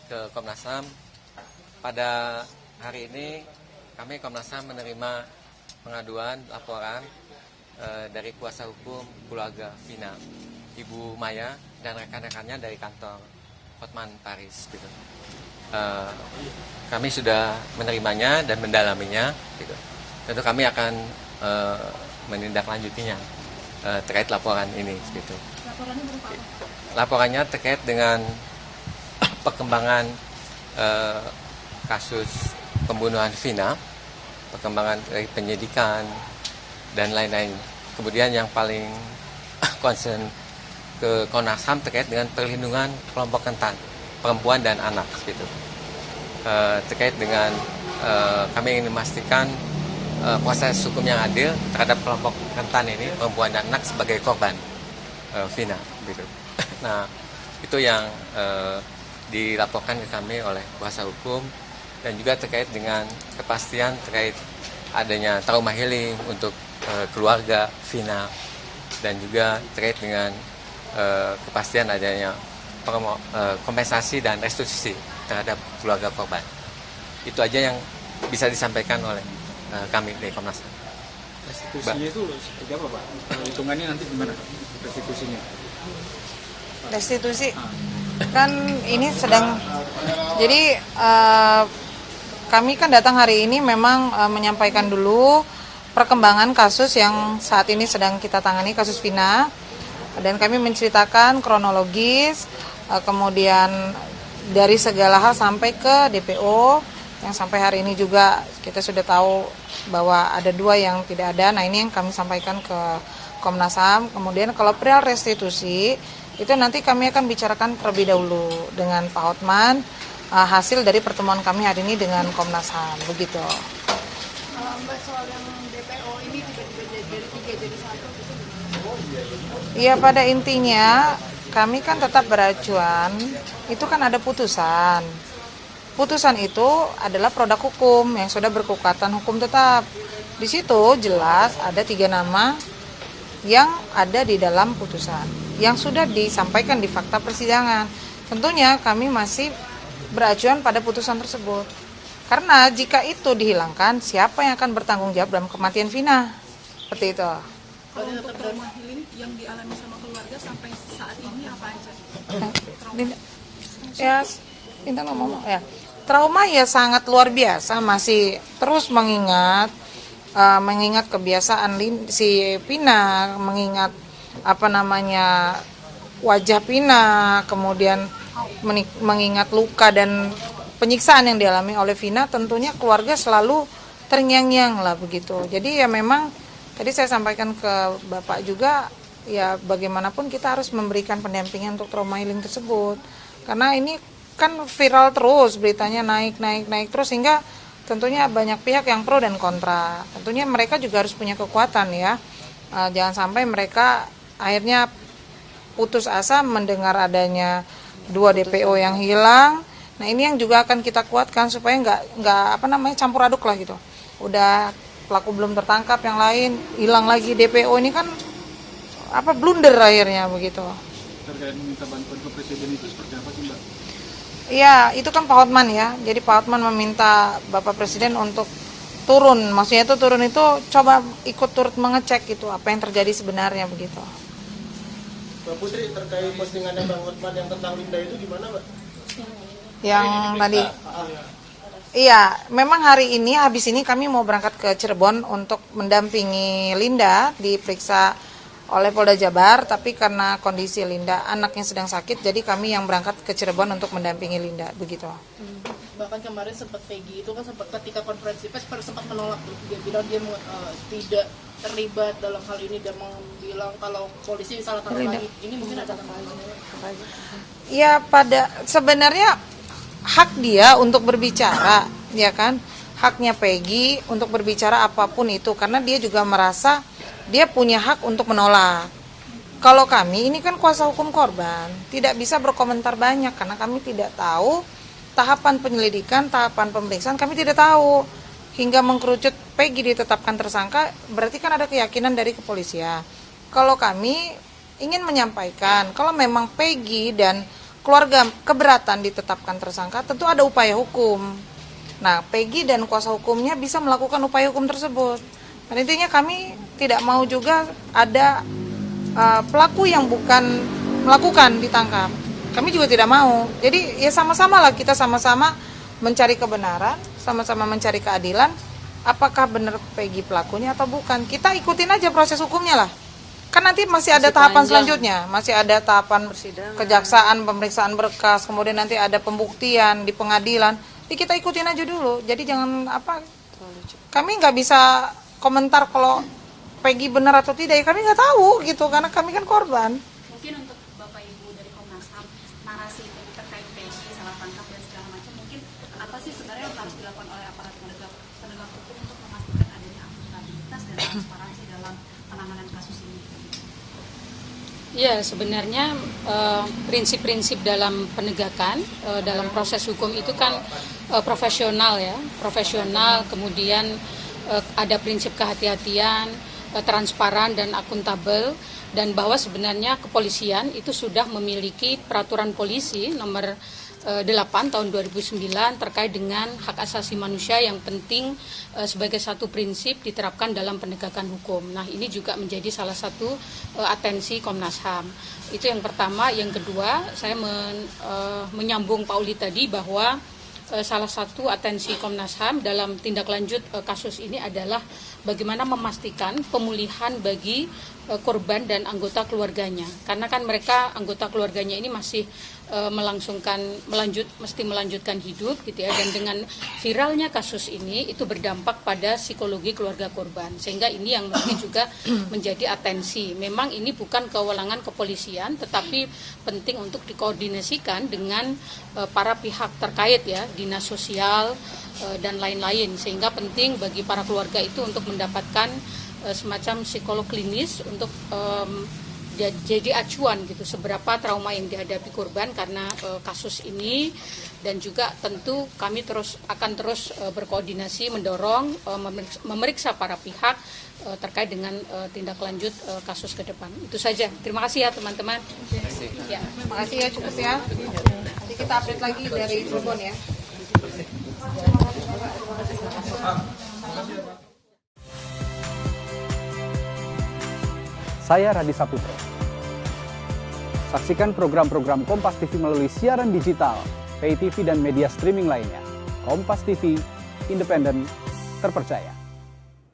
ke Komnas HAM. Pada hari ini kami Komnas HAM menerima pengaduan laporan dari kuasa hukum keluarga Vina, Ibu Maya dan rekan-rekannya dari kantor Hotman Paris. Gitu. Kami sudah menerimanya dan mendalaminya. Gitu. Tentu kami akan menindaklanjutinya terkait laporan ini. Gitu. Laporannya berupa apa? Laporannya terkait dengan perkembangan kasus pembunuhan Vina, perkembangan dari penyidikan dan lain-lain. Kemudian yang paling concern ke Komnas HAM terkait dengan perlindungan kelompok rentan, perempuan dan anak. Gitu. Terkait dengan kami ingin memastikan proses hukum yang adil terhadap kelompok rentan ini, perempuan dan anak sebagai korban Vina. Gitu. Nah, itu yang dilaporkan ke kami oleh kuasa hukum dan juga terkait dengan kepastian terkait adanya trauma healing untuk keluarga Vina dan juga terkait dengan kepastian adanya kompensasi dan restitusi terhadap keluarga korban. Itu aja yang bisa disampaikan oleh kami dari Komnas HAM. Restitusinya itu seperti apa, Pak? Hitungannya nanti gimana restitusinya? Restitusi kan ini sedang, jadi kami kan datang hari ini memang menyampaikan dulu perkembangan kasus yang saat ini sedang kita tangani, kasus Vina, dan kami menceritakan kronologis, kemudian dari segala hal sampai ke DPO yang sampai hari ini juga kita sudah tahu bahwa ada 2 yang tidak ada. Nah, ini yang kami sampaikan ke Komnas HAM. Kemudian kalau perihal restitusi itu nanti kami akan bicarakan terlebih dahulu dengan Pak Hotman, hasil dari pertemuan kami hari ini dengan Komnas HAM, begitu. Mbak, soal yang DPO ini tiba-tiba dari 3 jadi 1 gitu gimana? Iya, pada intinya kami kan tetap beracuan, itu kan ada putusan. Putusan itu adalah produk hukum yang sudah berkekuatan hukum tetap. Di situ jelas ada 3 nama yang ada di dalam putusan yang sudah disampaikan di fakta persidangan. Tentunya kami masih beracuan pada putusan tersebut. Karena jika itu dihilangkan, siapa yang akan bertanggung jawab dalam kematian Vina? Seperti itu. Kalau untuk trauma healing yang dialami sama keluarga sampai saat ini apa aja? Ya, Dinda ngomong ya. Trauma ya sangat luar biasa, masih terus mengingat kebiasaan si Vina, mengingat wajah Vina, kemudian mengingat luka dan penyiksaan yang dialami oleh Vina. Tentunya keluarga selalu terngiang-ngiang lah begitu. Jadi ya memang tadi saya sampaikan ke Bapak juga, ya bagaimanapun kita harus memberikan pendampingan untuk trauma healing tersebut, karena ini kan viral terus, beritanya naik terus, sehingga tentunya banyak pihak yang pro dan kontra. Tentunya mereka juga harus punya kekuatan ya, jangan sampai mereka akhirnya putus asa mendengar adanya 2 DPO yang hilang. Nah, ini yang juga akan kita kuatkan supaya nggak campur aduk lah gitu. Udah pelaku belum tertangkap, yang lain hilang lagi DPO, ini kan blunder akhirnya begitu. Terkait meminta bantuan ke Presiden itu seperti apa sih, Mbak? Iya, itu kan Pak Hotman ya. Jadi Pak Hotman meminta Bapak Presiden untuk turun. Maksudnya itu turun itu coba ikut turut mengecek itu apa yang terjadi sebenarnya begitu. Mbak Putri, terkait postingannya Bang Hotman yang tentang Linda itu gimana, Mbak? Yang tadi. Iya, memang hari ini habis ini kami mau berangkat ke Cirebon untuk mendampingi Linda diperiksa oleh Polda Jabar, tapi karena kondisi Linda anaknya sedang sakit, jadi kami yang berangkat ke Cirebon untuk mendampingi Linda begitu. Bahkan kemarin sempat Peggy itu kan sempat ketika konferensi pers sempat menolak, dia bilang dia tidak terlibat dalam hal ini, dan bilang kalau polisi salah tangkap lagi. Ini mungkin ada tambahan. Ya, sebenarnya hak dia untuk berbicara, ya kan? Haknya Peggy untuk berbicara apapun itu, karena dia juga merasa dia punya hak untuk menolak. Kalau kami ini kan kuasa hukum korban, tidak bisa berkomentar banyak karena kami tidak tahu tahapan penyelidikan, tahapan pemeriksaan kami tidak tahu. Hingga mengkerucut Peggy ditetapkan tersangka, berarti kan ada keyakinan dari kepolisian. Kalau kami ingin menyampaikan, kalau memang Peggy dan keluarga keberatan ditetapkan tersangka, tentu ada upaya hukum. Nah, Peggy dan kuasa hukumnya bisa melakukan upaya hukum tersebut. Dan intinya kami tidak mau juga ada pelaku yang bukan melakukan ditangkap. Kami juga tidak mau. Jadi ya sama-sama lah, kita sama-sama mencari kebenaran, sama-sama mencari keadilan. Apakah benar Peggy pelakunya atau bukan? Kita ikutin aja proses hukumnya lah. Kan nanti masih ada tahapan selanjutnya, masih ada tahapan kejaksaan, pemeriksaan berkas, kemudian nanti ada pembuktian di pengadilan. Jadi kita ikutin aja dulu. Jadi jangan kami nggak bisa komentar kalau Peggy benar atau tidak, ya kami nggak tahu gitu, karena kami kan korban. Mungkin untuk Bapak Ibu dari Komnas HAM, narasi terkait Peggy, salah tangkap dan segala macam, mungkin apa sih sebenarnya yang harus dilakukan oleh aparat penegak hukum untuk memastikan adanya akuntabilitas dan transparansi dalam penanganan kasus ini? Ya, sebenarnya prinsip-prinsip dalam penegakan dalam proses hukum itu kan profesional ya, profesional, kemudian ada prinsip kehati-hatian, transparan dan akuntabel, dan bahwa sebenarnya kepolisian itu sudah memiliki peraturan polisi nomor 8 tahun 2009 terkait dengan hak asasi manusia yang penting sebagai satu prinsip diterapkan dalam penegakan hukum. Nah, ini juga menjadi salah satu atensi Komnas HAM. Itu yang pertama. Yang kedua, saya menyambung Pak Uli tadi bahwa salah satu atensi Komnas HAM dalam tindak lanjut kasus ini adalah bagaimana memastikan pemulihan bagi korban dan anggota keluarganya. Karena kan mereka, anggota keluarganya ini masih mesti melanjutkan hidup gitu ya, dan dengan viralnya kasus ini itu berdampak pada psikologi keluarga korban, sehingga ini yang mungkin juga menjadi atensi. Memang ini bukan kewenangan kepolisian, tetapi penting untuk dikoordinasikan dengan para pihak terkait ya, dinas sosial dan lain-lain, sehingga penting bagi para keluarga itu untuk mendapatkan semacam psikolog klinis untuk jadi acuan gitu seberapa trauma yang dihadapi korban karena kasus ini. Dan juga tentu kami akan terus berkoordinasi mendorong memeriksa para pihak terkait dengan tindak lanjut kasus ke depan. Itu saja. Terima kasih ya teman-teman. Terima kasih ya, cukup ya. Nanti kita update lagi dari Cirebon ya. Saya Radi Saputro. Saksikan program-program Kompas TV melalui siaran digital, pay TV dan media streaming lainnya. Kompas TV, independen, terpercaya.